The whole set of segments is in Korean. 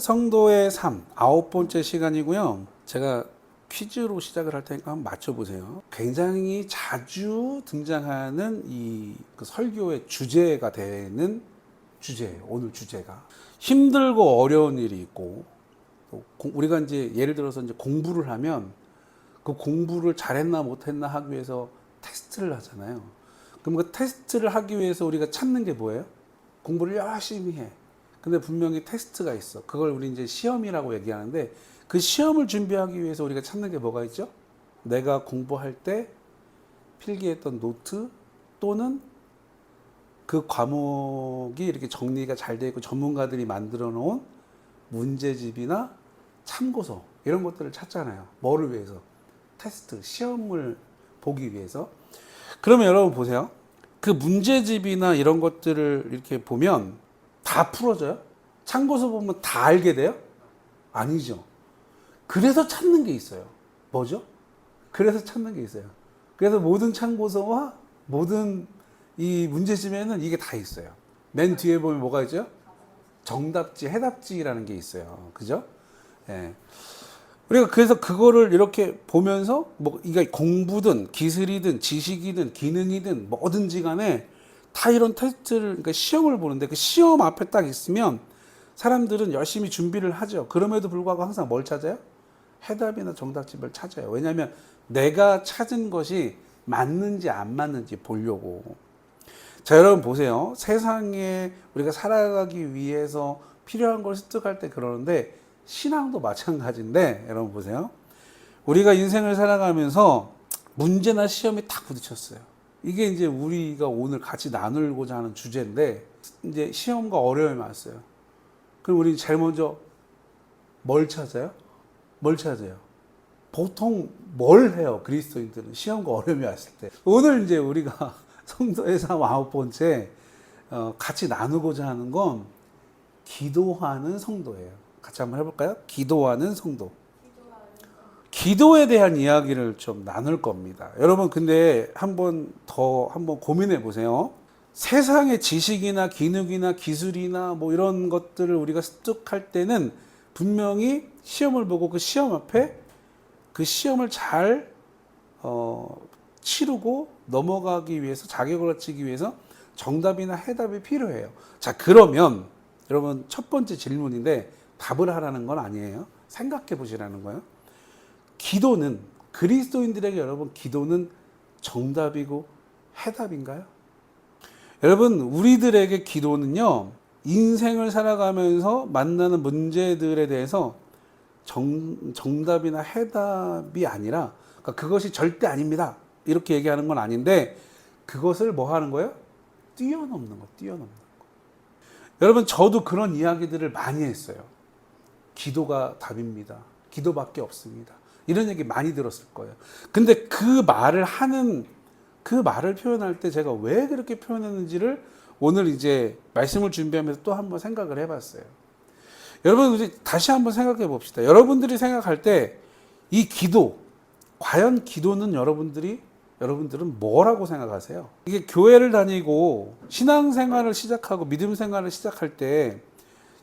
성도의 삶, 9번째 시간이고요. 제가 퀴즈로 시작을 할 테니까 한번 맞춰보세요. 굉장히 자주 등장하는 그 설교의 주제가 되는 주제예요. 오늘 주제가. 힘들고 어려운 일이 있고, 또 우리가 이제 예를 들어서 이제 공부를 하면 그 공부를 잘했나 못했나 하기 위해서 테스트를 하잖아요. 그럼 그 테스트를 하기 위해서 우리가 찾는 게 뭐예요? 공부를 열심히 해. 근데 분명히 테스트가 있어. 그걸 우리 이제 시험이라고 얘기하는데, 그 시험을 준비하기 위해서 우리가 찾는 게 뭐가 있죠? 내가 공부할 때 필기했던 노트 또는 그 과목이 이렇게 정리가 잘 되어 있고 전문가들이 만들어 놓은 문제집이나 참고서 이런 것들을 찾잖아요. 뭐를 위해서? 테스트, 시험을 보기 위해서. 그러면 여러분 보세요. 그 문제집이나 이런 것들을 이렇게 보면 다 풀어져요? 참고서 보면 다 알게 돼요? 아니죠. 그래서 찾는 게 있어요. 뭐죠? 그래서 찾는 게 있어요. 그래서 모든 참고서와 모든 이 문제집에는 이게 다 있어요. 맨 뒤에 보면 뭐가 있죠? 정답지, 해답지라는 게 있어요. 그죠? 예. 우리가 그래서 그거를 이렇게 보면서 뭐 이게 공부든 기술이든 지식이든 기능이든 뭐든지 간에 다 이런 테스트를, 그러니까 시험을 보는데 그 시험 앞에 딱 있으면 사람들은 열심히 준비를 하죠. 그럼에도 불구하고 항상 뭘 찾아요? 해답이나 정답집을 찾아요. 왜냐하면 내가 찾은 것이 맞는지 안 맞는지 보려고. 자, 여러분 보세요. 세상에 우리가 살아가기 위해서 필요한 걸 습득할 때 그러는데 신앙도 마찬가지인데, 여러분 보세요. 우리가 인생을 살아가면서 문제나 시험이 딱 부딪혔어요. 이게 이제 우리가 오늘 같이 나누고자 하는 주제인데, 이제 시험과 어려움이 왔어요. 그럼 우리 제일 먼저 뭘 찾아요? 뭘 찾아요? 보통 뭘 해요? 그리스도인들은 시험과 어려움이 왔을 때. 오늘 이제 우리가 성도의 삶 9번째 같이 나누고자 하는 건 기도하는 성도예요. 같이 한번 해볼까요? 기도하는 성도. 기도에 대한 이야기를 좀 나눌 겁니다. 여러분, 근데 한번 고민해 보세요. 세상의 지식이나 기능이나 기술이나 뭐 이런 것들을 우리가 습득할 때는 분명히 시험을 보고 그 시험 앞에 그 시험을 잘 치르고 넘어가기 위해서, 자격을 갖추기 위해서 정답이나 해답이 필요해요. 자, 그러면 여러분 첫 번째 질문인데 답을 하라는 건 아니에요. 생각해 보시라는 거예요. 기도는, 그리스도인들에게 여러분 기도는 정답이고 해답인가요? 여러분, 우리들에게 기도는요, 인생을 살아가면서 만나는 문제들에 대해서 정답이나 해답이 아니라, 그러니까 그것이 절대 아닙니다, 이렇게 얘기하는 건 아닌데, 그것을 뭐 하는 거예요? 뛰어넘는 거, 뛰어넘는 거. 여러분, 저도 그런 이야기들을 많이 했어요. 기도가 답입니다. 기도밖에 없습니다. 이런 얘기 많이 들었을 거예요. 근데 그 말을 표현할 때 제가 왜 그렇게 표현했는지를 오늘 이제 말씀을 준비하면서 또 한번 생각을 해봤어요. 여러분, 우리 다시 한번 생각해 봅시다. 여러분들이 생각할 때 이 기도, 과연 기도는 여러분들은 뭐라고 생각하세요? 이게 교회를 다니고 신앙생활을 시작하고 믿음 생활을 시작할 때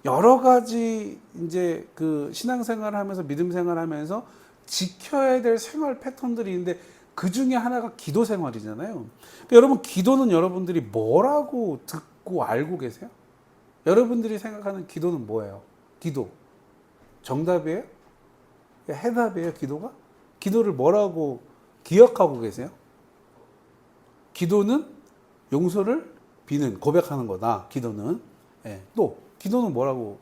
여러 가지 이제 그 신앙생활을 하면서 믿음 생활을 하면서 지켜야 될 생활 패턴들이 있는데 그 중에 하나가 기도 생활이잖아요. 그러니까 여러분, 기도는 여러분들이 뭐라고 듣고 알고 계세요? 여러분들이 생각하는 기도는 뭐예요? 기도. 정답이에요? 해답이에요, 기도가? 기도를 뭐라고 기억하고 계세요? 기도는 용서를 비는, 고백하는 거다, 기도는. 예. 또, 기도는 뭐라고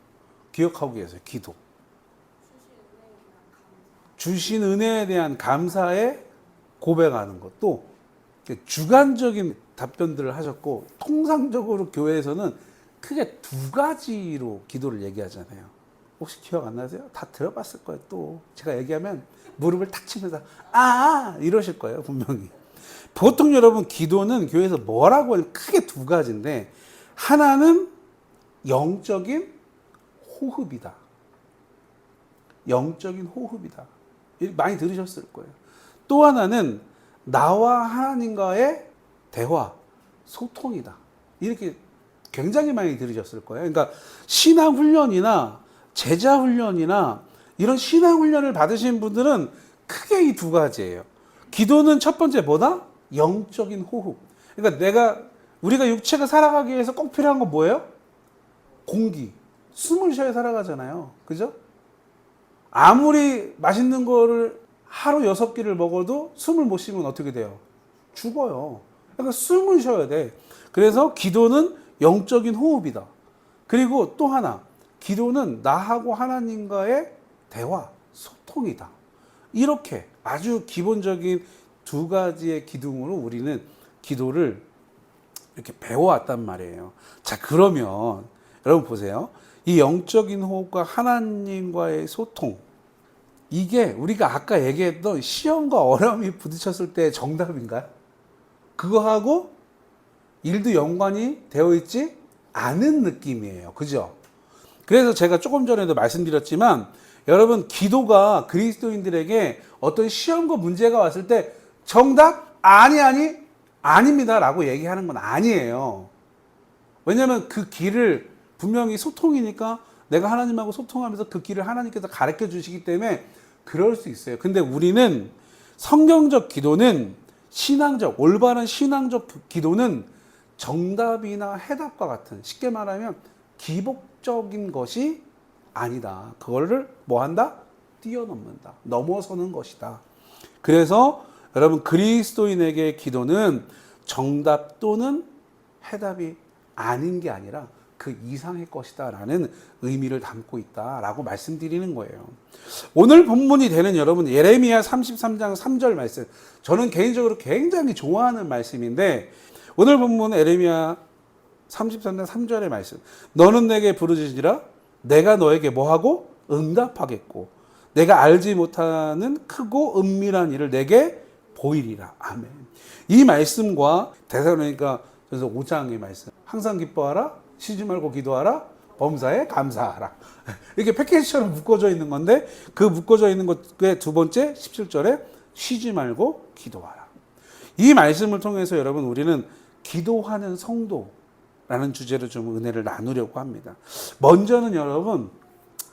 기억하고 계세요? 기도. 주신 은혜에 대한 감사에 고백하는 것. 또 주관적인 답변들을 하셨고, 통상적으로 교회에서는 크게 두 가지로 기도를 얘기하잖아요. 혹시 기억 안 나세요? 다 들어봤을 거예요. 또 제가 얘기하면 무릎을 탁 치면서 이러실 거예요, 분명히. 보통 여러분, 기도는 교회에서 뭐라고 하면 크게 두 가지인데, 하나는 영적인 호흡이다. 영적인 호흡이다. 많이 들으셨을 거예요. 또 하나는 나와 하나님과의 대화, 소통이다. 이렇게 굉장히 많이 들으셨을 거예요. 그러니까 신앙 훈련이나 제자 훈련이나 이런 신앙 훈련을 받으신 분들은 크게 이 두 가지예요. 기도는 첫 번째 뭐다? 영적인 호흡. 그러니까 우리가 육체가 살아가기 위해서 꼭 필요한 건 뭐예요? 공기. 숨을 쉬어야 살아가잖아요. 그죠? 아무리 맛있는 거를 하루 6끼를 먹어도 숨을 못 쉬면 어떻게 돼요? 죽어요. 그러니까 숨을 쉬어야 돼. 그래서 기도는 영적인 호흡이다. 그리고 또 하나, 기도는 나하고 하나님과의 대화, 소통이다. 이렇게 아주 기본적인 두 가지의 기둥으로 우리는 기도를 이렇게 배워왔단 말이에요. 자, 그러면 여러분 보세요. 이 영적인 호흡과 하나님과의 소통, 이게 우리가 아까 얘기했던 시험과 어려움이 부딪혔을 때 정답인가요? 그거하고 일도 연관이 되어 있지 않은 느낌이에요. 그죠? 그래서 제가 조금 전에도 말씀드렸지만 여러분, 기도가 그리스도인들에게 어떤 시험과 문제가 왔을 때 정답? 아닙니다 라고 얘기하는 건 아니에요. 왜냐하면 그 길을 분명히 소통이니까 내가 하나님하고 소통하면서 그 길을 하나님께서 가르쳐 주시기 때문에 그럴 수 있어요. 근데 우리는 성경적 기도는 올바른 신앙적 기도는 정답이나 해답과 같은, 쉽게 말하면 기복적인 것이 아니다. 그거를 뭐 한다? 뛰어넘는다. 넘어서는 것이다. 그래서 여러분, 그리스도인에게 기도는 정답 또는 해답이 아닌 게 아니라 그 이상의 것이다 라는 의미를 담고 있다 라고 말씀드리는 거예요. 오늘 본문이 되는 여러분, 예레미야 33장 3절 말씀, 저는 개인적으로 굉장히 좋아하는 말씀인데, 오늘 본문 예레미야 33장 3절의 말씀, 너는 내게 부르짖으라 내가 너에게 뭐하고 응답하겠고 내가 알지 못하는 크고 은밀한 일을 내게 보이리라. 아멘. 이 말씀과 데살로니가 전서 5장의 말씀, 항상 기뻐하라, 쉬지 말고 기도하라, 범사에 감사하라, 이렇게 패키지처럼 묶어져 있는 건데, 그 묶어져 있는 것의 두 번째 17절에 쉬지 말고 기도하라. 이 말씀을 통해서 여러분, 우리는 기도하는 성도라는 주제로 좀 은혜를 나누려고 합니다. 먼저는 여러분,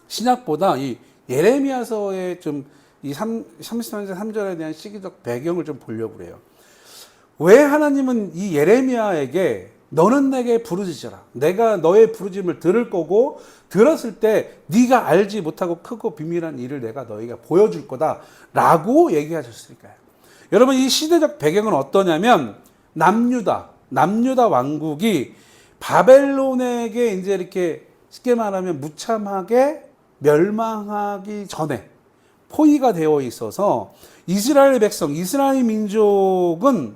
신약보다 이 예레미야서의 좀 이 33절 3절에 대한 시기적 배경을 좀 보려고 그래요. 왜 하나님은 이 예레미야에게 너는 내게 부르짖어라, 내가 너의 부르짖음을 들을 거고 들었을 때 네가 알지 못하고 크고 비밀한 일을 내가 너희가 보여줄 거다 라고 얘기하셨으니까요. 여러분, 이 시대적 배경은 어떠냐면 남유다 왕국이 바벨론에게 이제 이렇게 쉽게 말하면 무참하게 멸망하기 전에 포위가 되어 있어서 이스라엘 백성, 이스라엘 민족은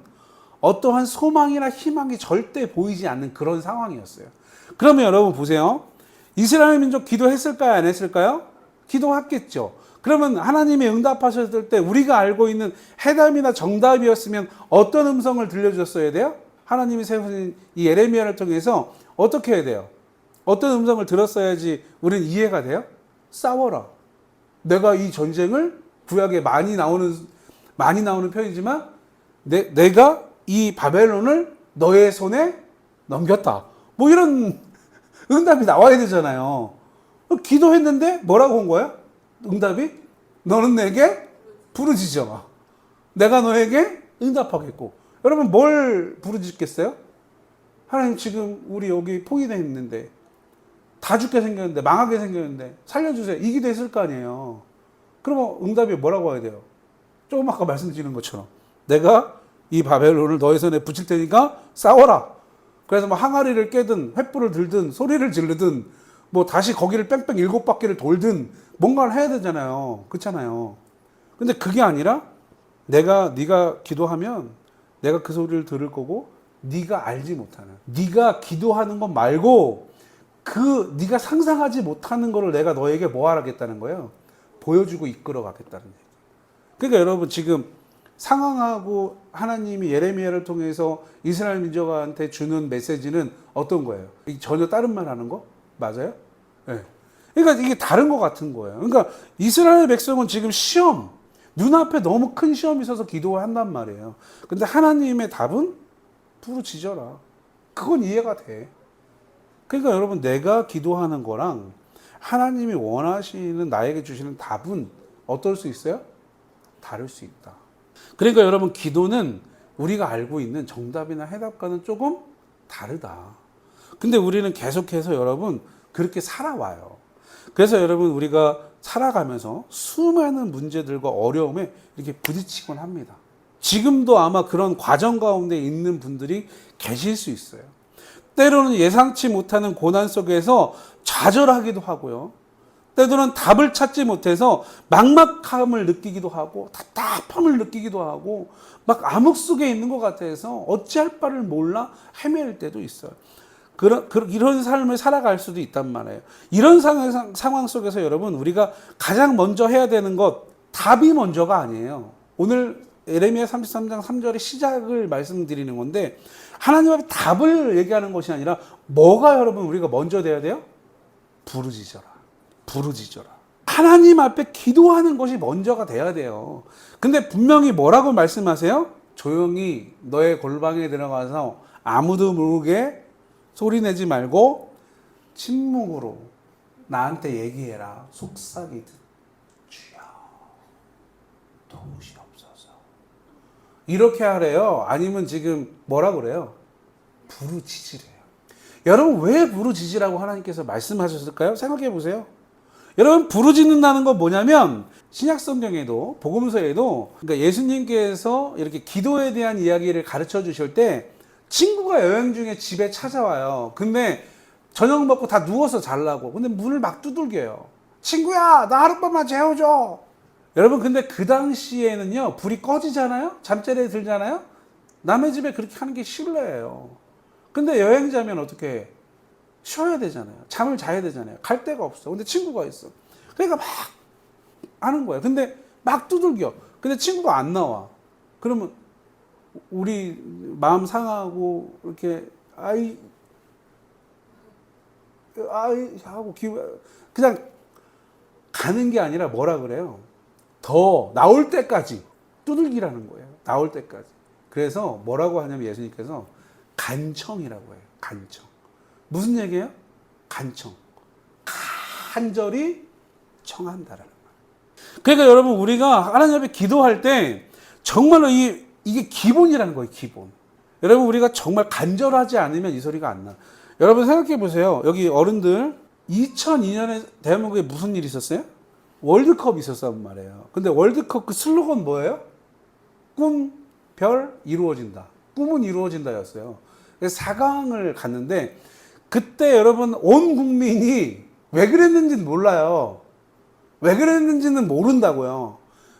어떠한 소망이나 희망이 절대 보이지 않는 그런 상황이었어요. 그러면 여러분 보세요. 이스라엘 민족 기도했을까요? 안 했을까요? 기도했겠죠. 그러면 하나님이 응답하셨을 때 우리가 알고 있는 해답이나 정답이었으면 어떤 음성을 들려주셨어야 돼요? 하나님이 세우신 이 예레미야를 통해서 어떻게 해야 돼요? 어떤 음성을 들었어야지 우리는 이해가 돼요? 싸워라. 내가 이 전쟁을, 구약에 많이 나오는 편이지만 내가 이 바벨론을 너의 손에 넘겼다. 뭐 이런 응답이 나와야 되잖아요. 기도했는데 뭐라고 온 거야? 응답이? 너는 내게 부르짖어라. 내가 너에게 응답하겠고. 여러분, 뭘 부르짖겠어요? 하나님, 지금 우리 여기 포위되어 있는데, 다 죽게 생겼는데, 망하게 생겼는데 살려주세요. 이 기도했을 거 아니에요. 그러면 응답이 뭐라고 해야 돼요? 조금 아까 말씀드린 것처럼 내가 이 바벨론을 너의 손에 붙일 테니까 싸워라. 그래서 뭐 항아리를 깨든 횃불을 들든 소리를 지르든 뭐 다시 거기를 뺑뺑 7바퀴를 돌든 뭔가를 해야 되잖아요. 그렇잖아요. 근데 그게 아니라 네가 기도하면 내가 그 소리를 들을 거고 네가 알지 못하는, 네가 기도하는 것 말고 그 네가 상상하지 못하는 거를 내가 너에게 뭐 하겠다는 거예요? 보여주고 이끌어 가겠다는 얘기. 그러니까 여러분, 지금 상황하고 하나님이 예레미야를 통해서 이스라엘 민족한테 주는 메시지는 어떤 거예요? 전혀 다른 말 하는 거? 맞아요? 네. 그러니까 이게 다른 것 같은 거예요. 그러니까 이스라엘 백성은 지금 시험, 눈앞에 너무 큰 시험이 있어서 기도를 한단 말이에요. 근데 하나님의 답은 부르짖어라. 그건 이해가 돼. 그러니까 여러분, 내가 기도하는 거랑 하나님이 원하시는 나에게 주시는 답은 어떨 수 있어요? 다를 수 있다. 그러니까 여러분 기도는 우리가 알고 있는 정답이나 해답과는 조금 다르다. 근데 우리는 계속해서 여러분 그렇게 살아와요. 그래서 여러분 우리가 살아가면서 수많은 문제들과 어려움에 이렇게 부딪히곤 합니다. 지금도 아마 그런 과정 가운데 있는 분들이 계실 수 있어요. 때로는 예상치 못하는 고난 속에서 좌절하기도 하고요. 때로는 답을 찾지 못해서 막막함을 느끼기도 하고 답답함을 느끼기도 하고 막 암흑 속에 있는 것 같아서 어찌할 바를 몰라 헤맬 때도 있어요. 이런 삶을 살아갈 수도 있단 말이에요. 이런 상황 속에서 여러분 우리가 가장 먼저 해야 되는 것 답이 먼저가 아니에요. 오늘 예레미야 33장 3절의 시작을 말씀드리는 건데 하나님 앞에 답을 얘기하는 것이 아니라 뭐가 여러분 우리가 먼저 돼야 돼요? 부르짖어라. 부르짖어라. 하나님 앞에 기도하는 것이 먼저가 돼야 돼요. 근데 분명히 뭐라고 말씀하세요? 조용히 너의 골방에 들어가서 아무도 모르게 소리내지 말고 침묵으로 나한테 얘기해라. 속삭이듯 주여 도우시옵소서. 이렇게 하래요. 아니면 지금 뭐라 그래요? 부르짖으래요. 여러분 왜 부르짖으라고 하나님께서 말씀하셨을까요? 생각해 보세요. 여러분 부르짖는다는 건 뭐냐면 신약 성경에도 복음서에도 그러니까 예수님께서 이렇게 기도에 대한 이야기를 가르쳐 주실 때 친구가 여행 중에 집에 찾아와요. 근데 저녁 먹고 다 누워서 자려고. 근데 문을 막 두들겨요. 친구야 나 하룻밤만 재워줘. 여러분 근데 그 당시에는요 불이 꺼지잖아요. 잠자리에 들잖아요. 남의 집에 그렇게 하는 게 신뢰예요. 근데 여행자면 어떻게 해? 쉬어야 되잖아요. 잠을 자야 되잖아요. 갈 데가 없어. 근데 친구가 있어. 그러니까 막 하는 거예요. 근데 막 두들겨. 근데 친구가 안 나와. 그러면 우리 마음 상하고 이렇게 아이 하고 그냥 가는 게 아니라 뭐라 그래요? 더 나올 때까지 두들기라는 거예요. 나올 때까지. 그래서 뭐라고 하냐면 예수님께서 간청이라고 해요. 간청. 무슨 얘기예요? 간청. 간절히 청한다라는 거예요. 그러니까 여러분 우리가 하나님 앞에 기도할 때 정말로 이게 기본이라는 거예요. 기본. 여러분 우리가 정말 간절하지 않으면 이 소리가 안 나. 여러분 생각해 보세요. 여기 어른들 2002년에 대한민국에 무슨 일이 있었어요? 월드컵이 있었단 말이에요. 근데 월드컵 그 슬로건 뭐예요? 꿈, 별, 이루어진다. 꿈은 이루어진다였어요. 그래서 4강을 갔는데 그때 여러분 온 국민이 왜 그랬는지는 몰라요. 왜 그랬는지는 모른다고요.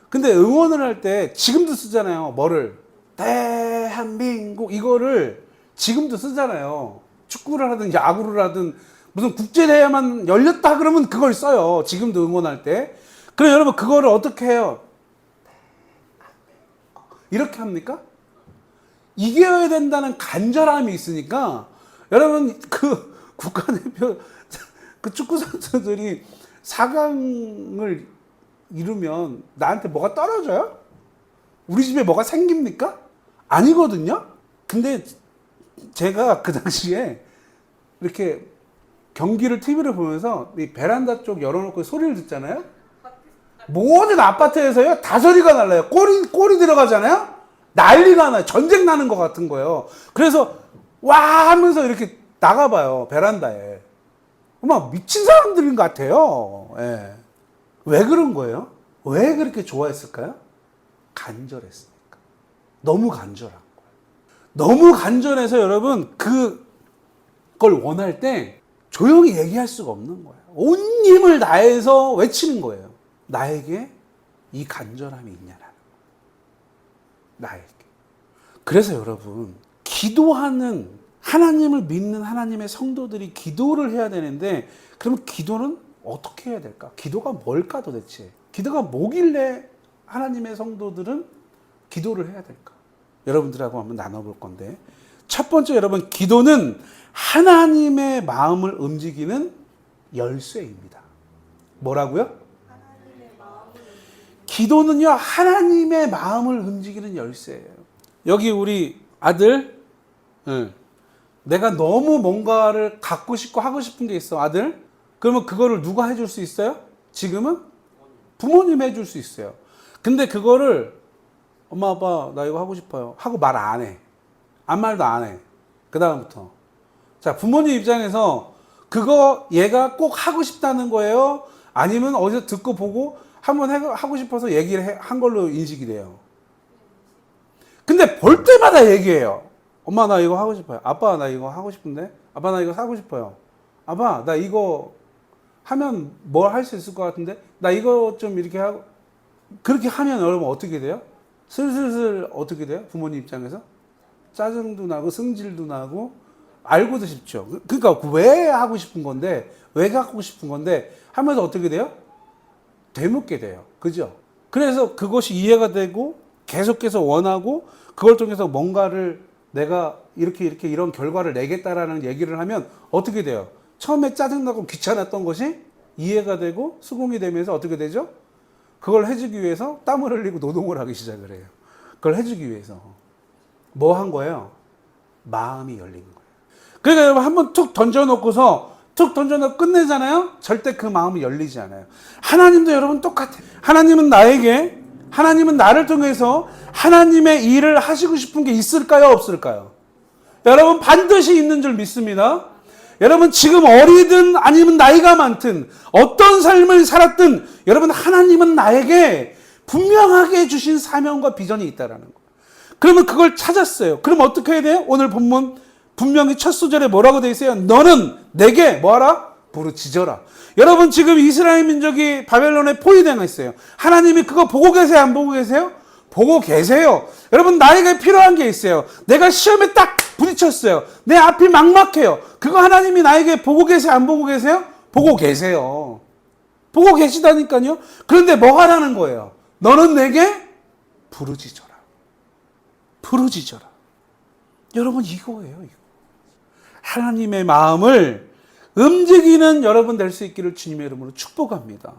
근데 응원을 할 때 지금도 쓰잖아요. 뭐를? 대한민국 이거를 지금도 쓰잖아요. 축구를 하든 야구를 하든 무슨 국제대회만 열렸다 그러면 그걸 써요. 지금도 응원할 때. 그럼 여러분 그거를 어떻게 해요? 이렇게 합니까? 이겨야 된다는 간절함이 있으니까 여러분 그 국가대표 그 축구 선수들이 4강을 이루면 나한테 뭐가 떨어져요? 우리 집에 뭐가 생깁니까? 아니거든요. 근데 제가 그 당시에 이렇게 경기를 TV를 보면서 이 베란다 쪽 열어놓고 소리를 듣잖아요. 모든 아파트에서요 다 소리가 날라요. 골이 들어가잖아요. 난리가 나요. 전쟁 나는 것 같은 거예요. 그래서 와 하면서 이렇게 나가봐요. 베란다에. 막 미친 사람들인 것 같아요. 예. 왜 그런 거예요? 왜 그렇게 좋아했을까요? 간절했으니까. 너무 간절한 거예요. 너무 간절해서 여러분 그걸 원할 때 조용히 얘기할 수가 없는 거예요. 온 힘을 다해서 외치는 거예요. 나에게 이 간절함이 있냐라는 거예요. 나에게. 그래서 여러분 기도하는 하나님을 믿는 하나님의 성도들이 기도를 해야 되는데 그러면 기도는 어떻게 해야 될까? 기도가 뭘까 도대체? 기도가 뭐길래 하나님의 성도들은 기도를 해야 될까? 여러분들하고 한번 나눠볼 건데 첫 번째 여러분 기도는 하나님의 마음을 움직이는 열쇠입니다. 뭐라고요? 기도는요 하나님의 마음을 움직이는 열쇠예요. 여기 우리 아들 내가 너무 뭔가를 갖고 싶고 하고 싶은 게 있어. 아들 그러면 그거를 누가 해줄 수 있어요? 지금은 부모님이 해줄 수 있어요. 근데 그거를 엄마 아빠 나 이거 하고 싶어요 하고 말 안 해. 아무 말도 안 해. 그 다음부터 자 부모님 입장에서 그거 얘가 꼭 하고 싶다는 거예요? 아니면 어디서 듣고 보고 한번 하고 싶어서 얘기를 한 걸로 인식이 돼요. 근데 볼 때마다 얘기해요. 엄마 나 이거 하고 싶어요. 아빠 나 이거 하고 싶은데. 아빠 나 이거 사고 싶어요. 아빠 나 이거 하면 뭘 할 수 있을 것 같은데. 나 이거 좀 이렇게 하고. 그렇게 하면 여러분 어떻게 돼요? 슬슬슬 어떻게 돼요? 부모님 입장에서 짜증도 나고 승질도 나고 알고도 싶죠. 그러니까 왜 하고 싶은 건데 왜 갖고 싶은 건데 하면서 어떻게 돼요? 되묻게 돼요. 그죠? 그래서 그것이 이해가 되고 계속해서 원하고 그걸 통해서 뭔가를 내가 이렇게 이런 결과를 내겠다라는 얘기를 하면 어떻게 돼요? 처음에 짜증나고 귀찮았던 것이 이해가 되고 수긍이 되면서 어떻게 되죠? 그걸 해주기 위해서 땀을 흘리고 노동을 하기 시작을 해요. 그걸 해주기 위해서. 뭐 한 거예요? 마음이 열린 거예요. 그러니까 여러분 한번 툭 던져놓고 끝내잖아요? 절대 그 마음이 열리지 않아요. 하나님도 여러분 똑같아요. 하나님은 나를 통해서 하나님의 일을 하시고 싶은 게 있을까요? 없을까요? 여러분 반드시 있는 줄 믿습니다. 여러분 지금 어리든 아니면 나이가 많든 어떤 삶을 살았든 여러분 하나님은 나에게 분명하게 주신 사명과 비전이 있다라는 거예요. 그러면 그걸 찾았어요. 그럼 어떻게 해야 돼요? 오늘 본문 분명히 첫 소절에 뭐라고 돼 있어요? 너는 내게 뭐하라? 부르짖어라. 여러분 지금 이스라엘 민족이 바벨론에 포위되어 있어요. 하나님이 그거 보고 계세요? 안 보고 계세요? 보고 계세요. 여러분 나에게 필요한 게 있어요. 내가 시험에 딱 부딪혔어요. 내 앞이 막막해요. 그거 하나님이 나에게 보고 계세요? 안 보고 계세요? 보고 계세요. 보고 계시다니까요. 그런데 뭐 하라는 거예요? 너는 내게 부르짖어라. 부르짖어라. 여러분 이거예요. 이거. 하나님의 마음을 움직이는 여러분 될 수 있기를 주님의 이름으로 축복합니다.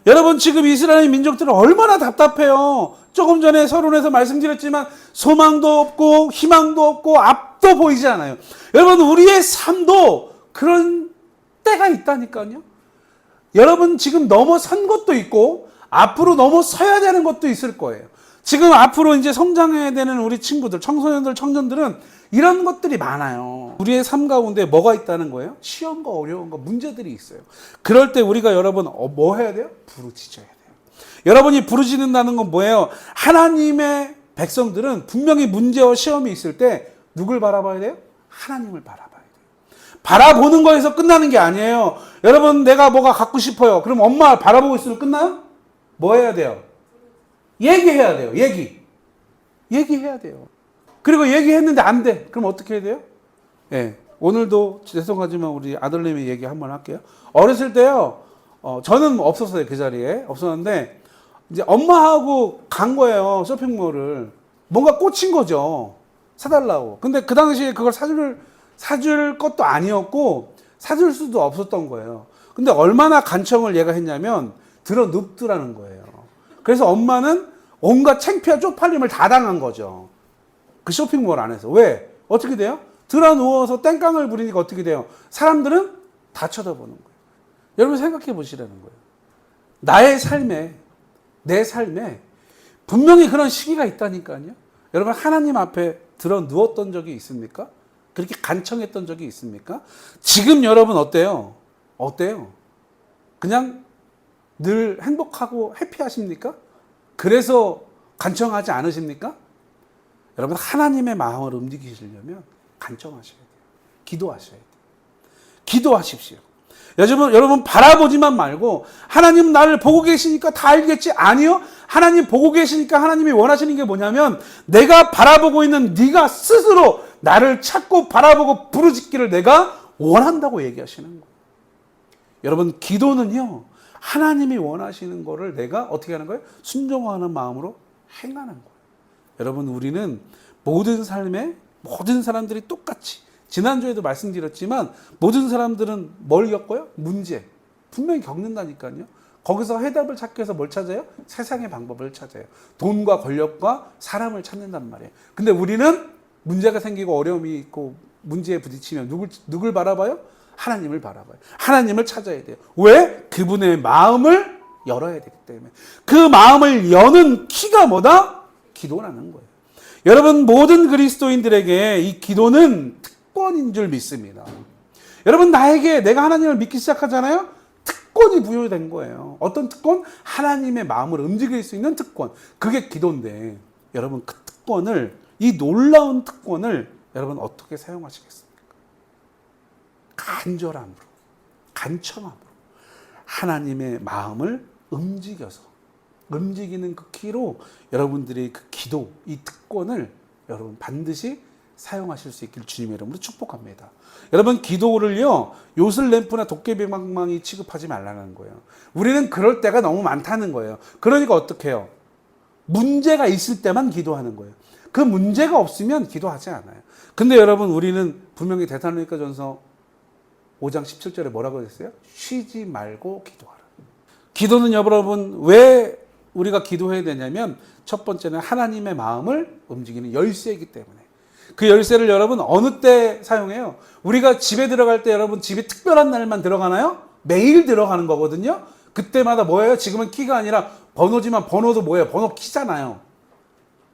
여러분 지금 이스라엘 민족들은 얼마나 답답해요. 조금 전에 서론에서 말씀드렸지만 소망도 없고 희망도 없고 앞도 보이지 않아요. 여러분 우리의 삶도 그런 때가 있다니까요. 여러분 지금 넘어선 것도 있고 앞으로 넘어서야 되는 것도 있을 거예요. 지금 앞으로 이제 성장해야 되는 우리 친구들, 청소년들, 청년들은 이런 것들이 많아요. 우리의 삶 가운데 뭐가 있다는 거예요? 시험과 어려운 거, 문제들이 있어요. 그럴 때 우리가 여러분 뭐 해야 돼요? 부르짖어야 돼요. 여러분이 부르짖는다는 건 뭐예요? 하나님의 백성들은 분명히 문제와 시험이 있을 때 누굴 바라봐야 돼요? 하나님을 바라봐야 돼요. 바라보는 거에서 끝나는 게 아니에요. 여러분 내가 뭐가 갖고 싶어요. 그럼 엄마 바라보고 있으면 끝나요? 뭐 해야 돼요? 얘기해야 돼요. 얘기해야 돼요. 그리고 얘기했는데 안 돼. 그럼 어떻게 해야 돼요? 예. 오늘도 죄송하지만 우리 아들님의 얘기 한번 할게요. 어렸을 때요. 저는 없었어요. 그 자리에. 없었는데 이제 엄마하고 간 거예요. 쇼핑몰을. 뭔가 꽂힌 거죠. 사달라고. 근데 그 당시에 그걸 사줄 것도 아니었고 사줄 수도 없었던 거예요. 근데 얼마나 간청을 얘가 했냐면 들어 눕더라는 거예요. 그래서 엄마는 온갖 창피한 쪽팔림을 다 당한 거죠. 그 쇼핑몰 안에서. 왜? 어떻게 돼요? 들어 누워서 땡깡을 부리니까 어떻게 돼요? 사람들은 다 쳐다보는 거예요. 여러분 생각해 보시라는 거예요. 나의 삶에, 내 삶에 분명히 그런 시기가 있다니까요. 여러분 하나님 앞에 들어 누웠던 적이 있습니까? 그렇게 간청했던 적이 있습니까? 지금 여러분 어때요? 그냥 늘 행복하고 해피하십니까? 그래서 간청하지 않으십니까? 여러분 하나님의 마음을 움직이시려면 간청하셔야 돼요. 기도하셔야 돼요. 기도하십시오. 여러분 바라보지만 말고 하나님 나를 보고 계시니까 다 알겠지? 아니요. 하나님 보고 계시니까 하나님이 원하시는 게 뭐냐면 내가 바라보고 있는 네가 스스로 나를 찾고 바라보고 부르짖기를 내가 원한다고 얘기하시는 거예요. 여러분 기도는요. 하나님이 원하시는 거를 내가 어떻게 하는 거예요? 순종하는 마음으로 행하는 거예요. 여러분 우리는 모든 삶에 모든 사람들이 똑같이 지난주에도 말씀드렸지만 모든 사람들은 뭘 겪어요? 문제. 분명히 겪는다니까요. 거기서 해답을 찾기 위해서 뭘 찾아요? 세상의 방법을 찾아요. 돈과 권력과 사람을 찾는단 말이에요. 근데 우리는 문제가 생기고 어려움이 있고 문제에 부딪히면 누굴 바라봐요? 하나님을 바라봐요. 하나님을 찾아야 돼요. 왜? 그분의 마음을 열어야 되기 때문에. 그 마음을 여는 키가 뭐다? 기도라는 거예요. 여러분, 모든 그리스도인들에게 이 기도는 특권인 줄 믿습니다. 여러분, 내가 하나님을 믿기 시작하잖아요. 특권이 부여된 거예요. 어떤 특권? 하나님의 마음을 움직일 수 있는 특권. 그게 기도인데, 여러분, 그 특권을, 이 놀라운 특권을 여러분 어떻게 사용하시겠습니까? 간절함으로, 간청함으로 하나님의 마음을 움직이는 그 키로 여러분들의 그 기도, 이 특권을 여러분 반드시 사용하실 수 있길 주님의 이름으로 축복합니다. 여러분, 기도를요, 요술램프나 도깨비방망이 취급하지 말라는 거예요. 우리는 그럴 때가 너무 많다는 거예요. 그러니까 어떻게 해요? 문제가 있을 때만 기도하는 거예요. 그 문제가 없으면 기도하지 않아요. 근데 여러분, 우리는 분명히 데살로니가 전서 5장 17절에 뭐라고 했어요? 쉬지 말고 기도하라. 기도는 여러분, 왜 우리가 기도해야 되냐면, 첫 번째는 하나님의 마음을 움직이는 열쇠이기 때문에. 그 열쇠를 여러분 어느 때 사용해요? 우리가 집에 들어갈 때 여러분, 집에 특별한 날만 들어가나요? 매일 들어가는 거거든요. 그때마다 뭐예요? 지금은 키가 아니라 번호지만, 번호도 뭐예요? 번호 키잖아요.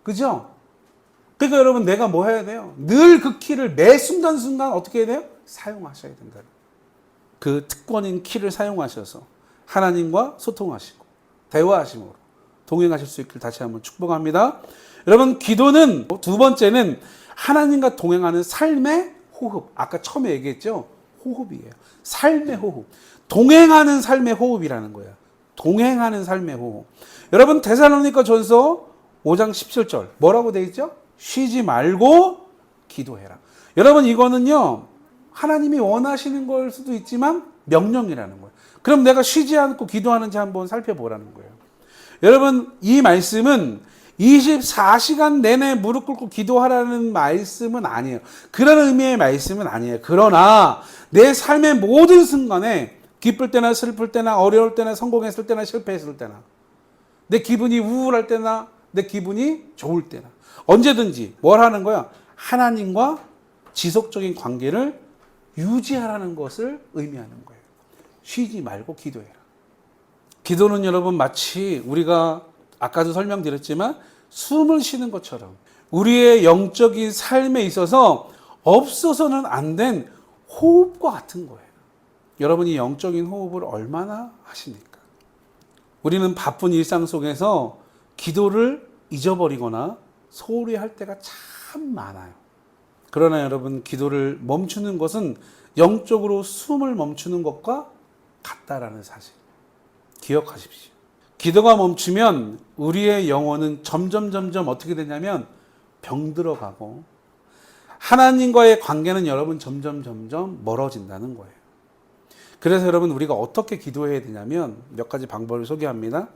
그죠? 그러니까 여러분, 내가 뭐 해야 돼요? 늘 그 키를 매 순간순간 어떻게 해야 돼요? 사용하셔야 된다. 그 특권인 키를 사용하셔서 하나님과 소통하시고 대화하심으로 동행하실 수 있기를 다시 한번 축복합니다. 여러분, 기도는 두 번째는 하나님과 동행하는 삶의 호흡. 아까 처음에 얘기했죠? 호흡이에요. 삶의 호흡. 동행하는 삶의 호흡이라는 거예요. 동행하는 삶의 호흡. 여러분, 데살로니가 전서 5장 17절 뭐라고 되어 있죠? 쉬지 말고 기도해라. 여러분, 이거는요, 하나님이 원하시는 걸 수도 있지만 명령이라는 거예요. 그럼 내가 쉬지 않고 기도하는지 한번 살펴보라는 거예요. 여러분, 이 말씀은 24시간 내내 무릎 꿇고 기도하라는 말씀은 아니에요. 그런 의미의 말씀은 아니에요. 그러나 내 삶의 모든 순간에 기쁠 때나 슬플 때나 어려울 때나 성공했을 때나 실패했을 때나 내 기분이 우울할 때나 내 기분이 좋을 때나 언제든지 뭘 하는 거야? 하나님과 지속적인 관계를 유지하라는 것을 의미하는 거예요. 쉬지 말고 기도해라. 기도는 여러분 마치 우리가 아까도 설명드렸지만 숨을 쉬는 것처럼 우리의 영적인 삶에 있어서 없어서는 안 된 호흡과 같은 거예요. 여러분이 영적인 호흡을 얼마나 하십니까? 우리는 바쁜 일상 속에서 기도를 잊어버리거나 소홀히 할 때가 참 많아요. 그러나 여러분, 기도를 멈추는 것은 영적으로 숨을 멈추는 것과 같다라는 사실 기억하십시오. 기도가 멈추면 우리의 영혼은 점점 어떻게 되냐면 병들어가고 하나님과의 관계는 여러분 점점 멀어진다는 거예요. 그래서 여러분, 우리가 어떻게 기도해야 되냐면 몇 가지 방법을 소개합니다.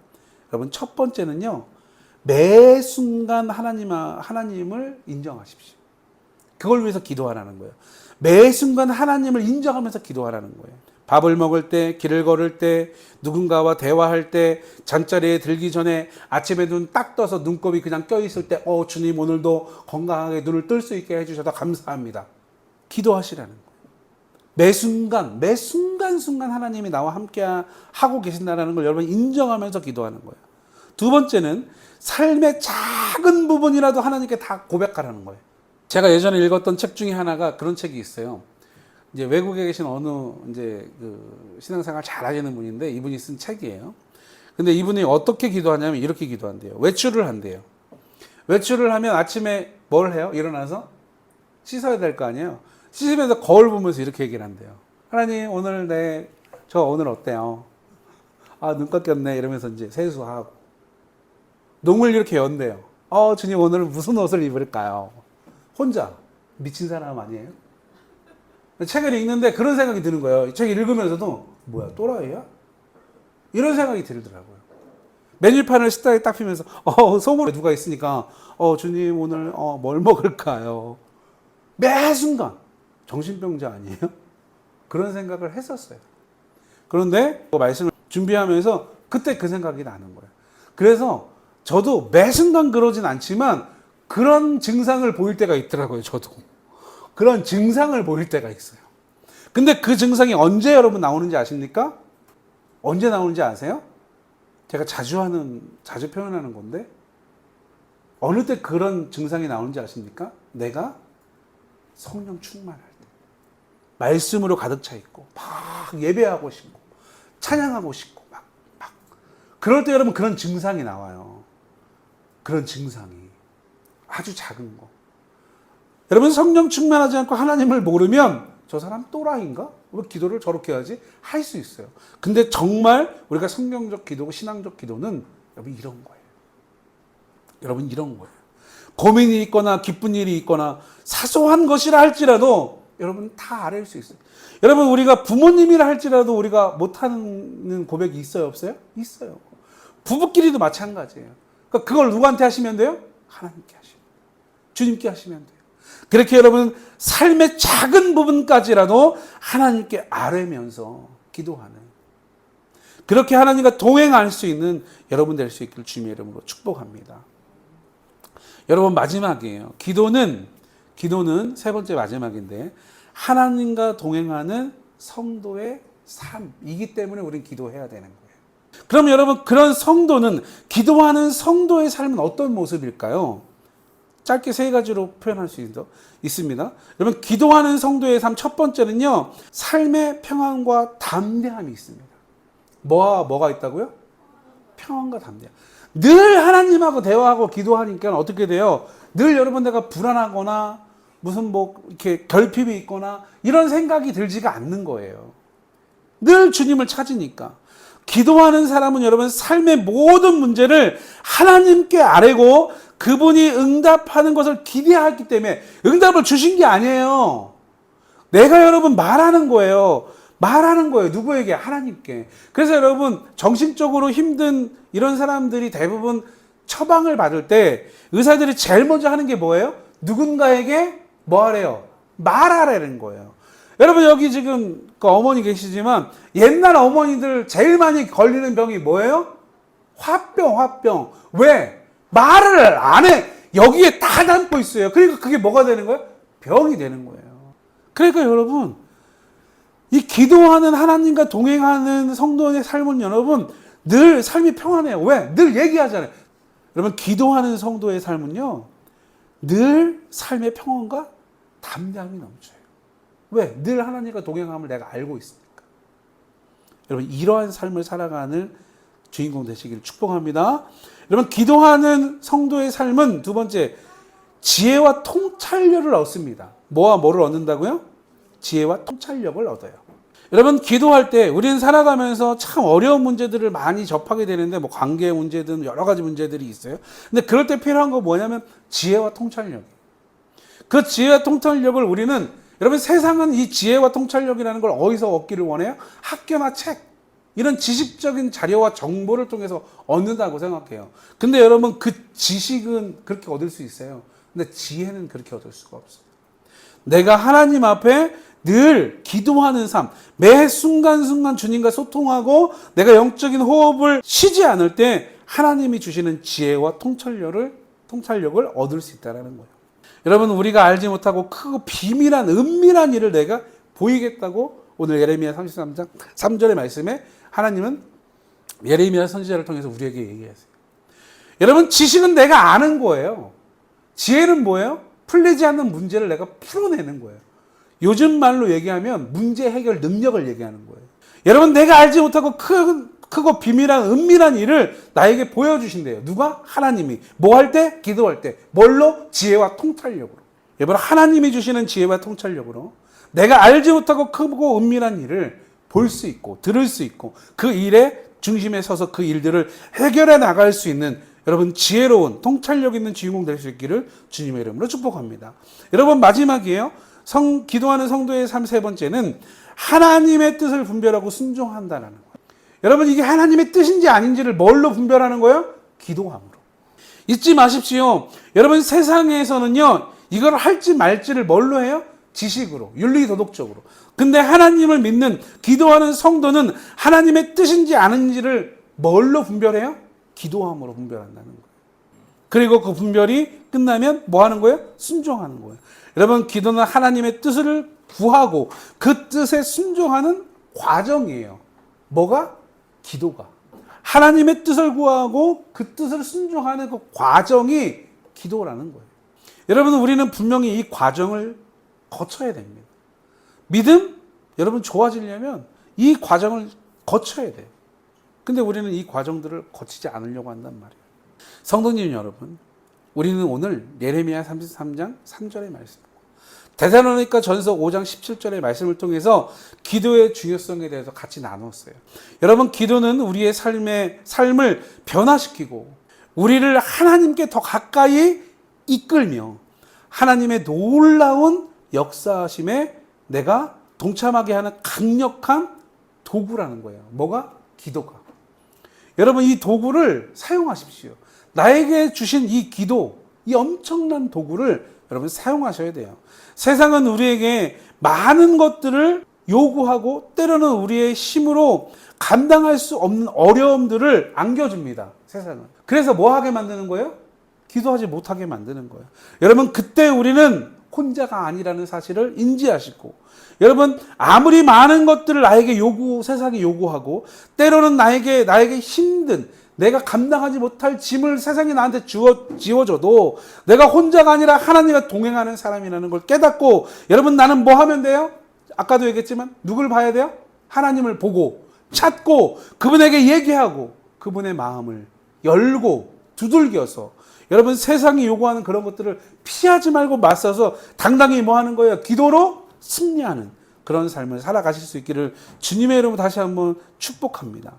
여러분, 첫 번째는요, 매 순간 하나님을 인정하십시오. 그걸 위해서 기도하라는 거예요. 매 순간 하나님을 인정하면서 기도하라는 거예요. 밥을 먹을 때, 길을 걸을 때, 누군가와 대화할 때, 잠자리에 들기 전에 아침에 눈 딱 떠서 눈곱이 그냥 껴있을 때 주님 오늘도 건강하게 눈을 뜰 수 있게 해주셔서 감사합니다. 기도하시라는 거예요. 매 순간 하나님이 나와 함께 하고 계신다는 걸 여러분 인정하면서 기도하는 거예요. 두 번째는 삶의 작은 부분이라도 하나님께 다 고백하라는 거예요. 제가 예전에 읽었던 책 중에 하나가 그런 책이 있어요. 이제 외국에 계신 어느 그 신앙생활 잘 하시는 분인데 이분이 쓴 책이에요. 근데 이분이 어떻게 기도하냐면 이렇게 기도한대요. 외출을 한대요. 외출을 하면 아침에 뭘 해요? 일어나서 씻어야 될 거 아니에요. 씻으면서 거울 보면서 이렇게 얘기를 한대요. 하나님, 저 오늘 어때요? 눈 깎였네. 이러면서 이제 세수하고. 눈을 이렇게 연대요. 주님 오늘 무슨 옷을 입을까요? 혼자. 미친 사람 아니에요? 책을 읽는데 그런 생각이 드는 거예요. 이 책 읽으면서도 뭐야, 또라이야? 이런 생각이 들더라고요. 메뉴판을 식탁에 딱 피면서 소문에 누가 있으니까 주님 오늘 뭘 먹을까요? 매 순간 정신병자 아니에요? 그런 생각을 했었어요. 그런데 그 말씀을 준비하면서 그때 그 생각이 나는 거예요. 그래서 저도 매 순간 그러진 않지만 그런 증상을 보일 때가 있더라고요. 저도 그런 증상을 보일 때가 있어요. 근데 그 증상이 언제 여러분 나오는지 아십니까? 언제 나오는지 아세요? 제가 자주 표현하는 건데, 어느 때 그런 증상이 나오는지 아십니까? 내가 성령 충만할 때. 말씀으로 가득 차 있고, 막 예배하고 싶고, 찬양하고 싶고, 막. 그럴 때 여러분 그런 증상이 나와요. 그런 증상이. 아주 작은 거. 여러분 성령 충만하지 않고 하나님을 모르면 저 사람 또라이인가? 왜 기도를 저렇게 하지? 할 수 있어요. 근데 정말 우리가 성경적 기도고 신앙적 기도는 여러분 이런 거예요. 여러분 이런 거예요. 고민이 있거나 기쁜 일이 있거나 사소한 것이라 할지라도 여러분 다 알을 수 있어요. 여러분 우리가 부모님이라 할지라도 우리가 못하는 고백이 있어요 없어요? 있어요. 부부끼리도 마찬가지예요. 그러니까 그걸 누구한테 하시면 돼요? 하나님께 하시면 돼요. 주님께 하시면 돼요. 그렇게 여러분 삶의 작은 부분까지라도 하나님께 아뢰면서 기도하는, 그렇게 하나님과 동행할 수 있는 여러분 될 수 있기를 주님의 이름으로 축복합니다. 여러분 마지막이에요. 기도는 세 번째 마지막인데 하나님과 동행하는 성도의 삶이기 때문에 우리는 기도해야 되는 거예요. 그럼 여러분 그런 성도는, 기도하는 성도의 삶은 어떤 모습일까요? 짧게 세 가지로 표현할 수 있습니다. 여러분 기도하는 성도의 삶 첫 번째는요, 삶의 평안과 담대함이 있습니다. 뭐가 있다고요? 평안과 담대함. 늘 하나님하고 대화하고 기도하니까 어떻게 돼요? 늘 여러분 내가 불안하거나 무슨 이렇게 결핍이 있거나 이런 생각이 들지가 않는 거예요. 늘 주님을 찾으니까. 기도하는 사람은 여러분 삶의 모든 문제를 하나님께 아뢰고 그분이 응답하는 것을 기대하기 때문에, 응답을 주신 게 아니에요. 내가 여러분 말하는 거예요. 누구에게? 하나님께. 그래서 여러분 정신적으로 힘든 이런 사람들이 대부분 처방을 받을 때 의사들이 제일 먼저 하는 게 뭐예요? 누군가에게 뭐 하래요? 말하라는 거예요. 여러분 여기 지금 어머니 계시지만 옛날 어머니들 제일 많이 걸리는 병이 뭐예요? 화병. 왜? 말을 안 해. 여기에 다 담고 있어요. 그러니까 그게 뭐가 되는 거예요? 병이 되는 거예요. 그러니까 여러분 이 기도하는 하나님과 동행하는 성도의 삶은 여러분 늘 삶이 평안해요. 왜? 늘 얘기하잖아요. 여러분 기도하는 성도의 삶은요 늘 삶의 평안과 담대함이 넘쳐요. 왜? 늘 하나님과 동행함을 내가 알고 있으니까. 여러분 이러한 삶을 살아가는 주인공 되시기를 축복합니다. 여러분 기도하는 성도의 삶은 두 번째, 지혜와 통찰력을 얻습니다. 뭐를 얻는다고요? 지혜와 통찰력을 얻어요. 여러분 기도할 때 우리는 살아가면서 참 어려운 문제들을 많이 접하게 되는데 관계 문제든 여러 가지 문제들이 있어요. 근데 그럴 때 필요한 거 뭐냐면 지혜와 통찰력. 그 지혜와 통찰력을 우리는, 여러분 세상은 이 지혜와 통찰력이라는 걸 어디서 얻기를 원해요? 학교나 책, 이런 지식적인 자료와 정보를 통해서 얻는다고 생각해요. 근데 여러분 그 지식은 그렇게 얻을 수 있어요. 근데 지혜는 그렇게 얻을 수가 없어요. 내가 하나님 앞에 늘 기도하는 삶, 매 순간순간 주님과 소통하고 내가 영적인 호흡을 쉬지 않을 때 하나님이 주시는 지혜와 통찰력을 얻을 수 있다는 거예요. 여러분 우리가 알지 못하고 크고 비밀한 은밀한 일을 내가 보이겠다고 오늘 예레미야 33장 3절의 말씀에 하나님은 예레미야 선지자를 통해서 우리에게 얘기하세요. 여러분 지식은 내가 아는 거예요. 지혜는 뭐예요? 풀리지 않는 문제를 내가 풀어내는 거예요. 요즘 말로 얘기하면 문제 해결 능력을 얘기하는 거예요. 여러분 내가 알지 못하고 크고 비밀한 은밀한 일을 나에게 보여주신대요. 누가? 하나님이. 뭐 할 때? 기도할 때. 뭘로? 지혜와 통찰력으로. 여러분 하나님이 주시는 지혜와 통찰력으로 내가 알지 못하고 크고 은밀한 일을 볼 수 있고 들을 수 있고 그 일의 중심에 서서 그 일들을 해결해 나갈 수 있는 여러분 지혜로운 통찰력 있는 주인공 될 수 있기를 주님의 이름으로 축복합니다. 여러분 마지막이에요. 기도하는 성도의 삶 세 번째는 하나님의 뜻을 분별하고 순종한다는 거예요. 여러분 이게 하나님의 뜻인지 아닌지를 뭘로 분별하는 거예요? 기도함으로. 잊지 마십시오. 여러분 세상에서는요 이걸 할지 말지를 뭘로 해요? 지식으로, 윤리도덕적으로. 근데 하나님을 믿는 기도하는 성도는 하나님의 뜻인지 아닌지를 뭘로 분별해요? 기도함으로 분별한다는 거예요. 그리고 그 분별이 끝나면 뭐 하는 거예요? 순종하는 거예요. 여러분 기도는 하나님의 뜻을 구하고 그 뜻에 순종하는 과정이에요. 뭐가? 기도가. 하나님의 뜻을 구하고 그 뜻을 순종하는 그 과정이 기도라는 거예요. 여러분, 우리는 분명히 이 과정을 거쳐야 됩니다. 믿음? 여러분 좋아지려면 이 과정을 거쳐야 돼요. 근데 우리는 이 과정들을 거치지 않으려고 한단 말이에요. 성도님 여러분, 우리는 오늘 예레미야 33장 3절의 말씀, 데살로니가 전서 5장 17절의 말씀을 통해서 기도의 중요성에 대해서 같이 나눴어요. 여러분, 기도는 우리의 삶을 변화시키고 우리를 하나님께 더 가까이 이끌며 하나님의 놀라운 역사하심에 내가 동참하게 하는 강력한 도구라는 거예요. 뭐가? 기도가. 여러분, 이 도구를 사용하십시오. 나에게 주신 이 기도, 이 엄청난 도구를 여러분 사용하셔야 돼요. 세상은 우리에게 많은 것들을 요구하고 때로는 우리의 힘으로 감당할 수 없는 어려움들을 안겨줍니다. 세상은. 그래서 뭐 하게 만드는 거예요? 기도하지 못하게 만드는 거예요. 여러분, 그때 우리는 혼자가 아니라는 사실을 인지하시고, 여러분, 아무리 많은 것들을 나에게 세상이 요구하고, 때로는 나에게 힘든, 내가 감당하지 못할 짐을 세상이 나한테 지워줘도 내가 혼자가 아니라 하나님과 동행하는 사람이라는 걸 깨닫고, 여러분, 나는 뭐 하면 돼요? 아까도 얘기했지만 누굴 봐야 돼요? 하나님을 보고 찾고 그분에게 얘기하고 그분의 마음을 열고 두들겨서, 여러분, 세상이 요구하는 그런 것들을 피하지 말고 맞서서 당당히 뭐 하는 거예요? 기도로 승리하는 그런 삶을 살아가실 수 있기를 주님의 이름으로 다시 한번 축복합니다.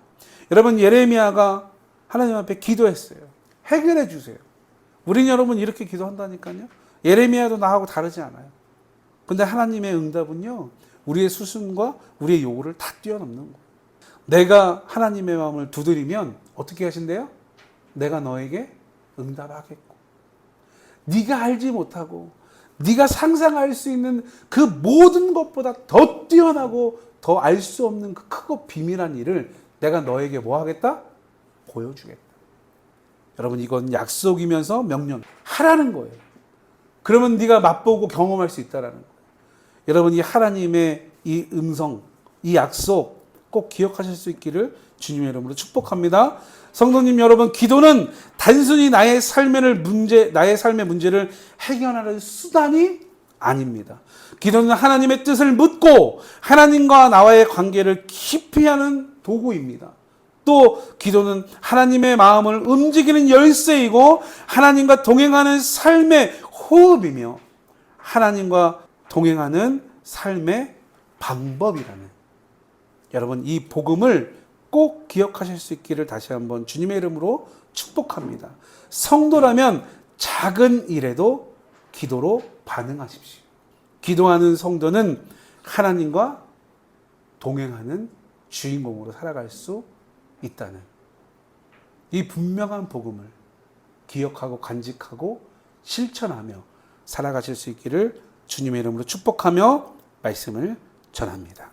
여러분, 예레미야가 하나님 앞에 기도했어요. 해결해 주세요. 우린 여러분 이렇게 기도한다니까요. 예레미야도 나하고 다르지 않아요. 근데 하나님의 응답은요, 우리의 수순과 우리의 요구를 다 뛰어넘는 거예요. 내가 하나님의 마음을 두드리면 어떻게 하신대요? 내가 너에게 응답하겠고, 네가 알지 못하고 네가 상상할 수 있는 그 모든 것보다 더 뛰어나고 더 알 수 없는 그 크고 비밀한 일을 내가 너에게 뭐 하겠다? 보여주겠다. 여러분, 이건 약속이면서 명령. 하라는 거예요. 그러면 네가 맛보고 경험할 수 있다라는 거예요. 여러분, 이 하나님의 이 음성, 이 약속 꼭 기억하실 수 있기를 주님의 이름으로 축복합니다. 성도님 여러분, 기도는 단순히 나의 삶의 문제를 해결하는 수단이 아닙니다. 기도는 하나님의 뜻을 묻고 하나님과 나와의 관계를 깊이 하는 도구입니다. 또 기도는 하나님의 마음을 움직이는 열쇠이고 하나님과 동행하는 삶의 호흡이며 하나님과 동행하는 삶의 방법이라는, 여러분, 이 복음을 꼭 기억하실 수 있기를 다시 한번 주님의 이름으로 축복합니다. 성도라면 작은 일에도 기도로 반응하십시오. 기도하는 성도는 하나님과 동행하는 주인공으로 살아갈 수 있다는 이 분명한 복음을 기억하고 간직하고 실천하며 살아가실 수 있기를 주님의 이름으로 축복하며 말씀을 전합니다.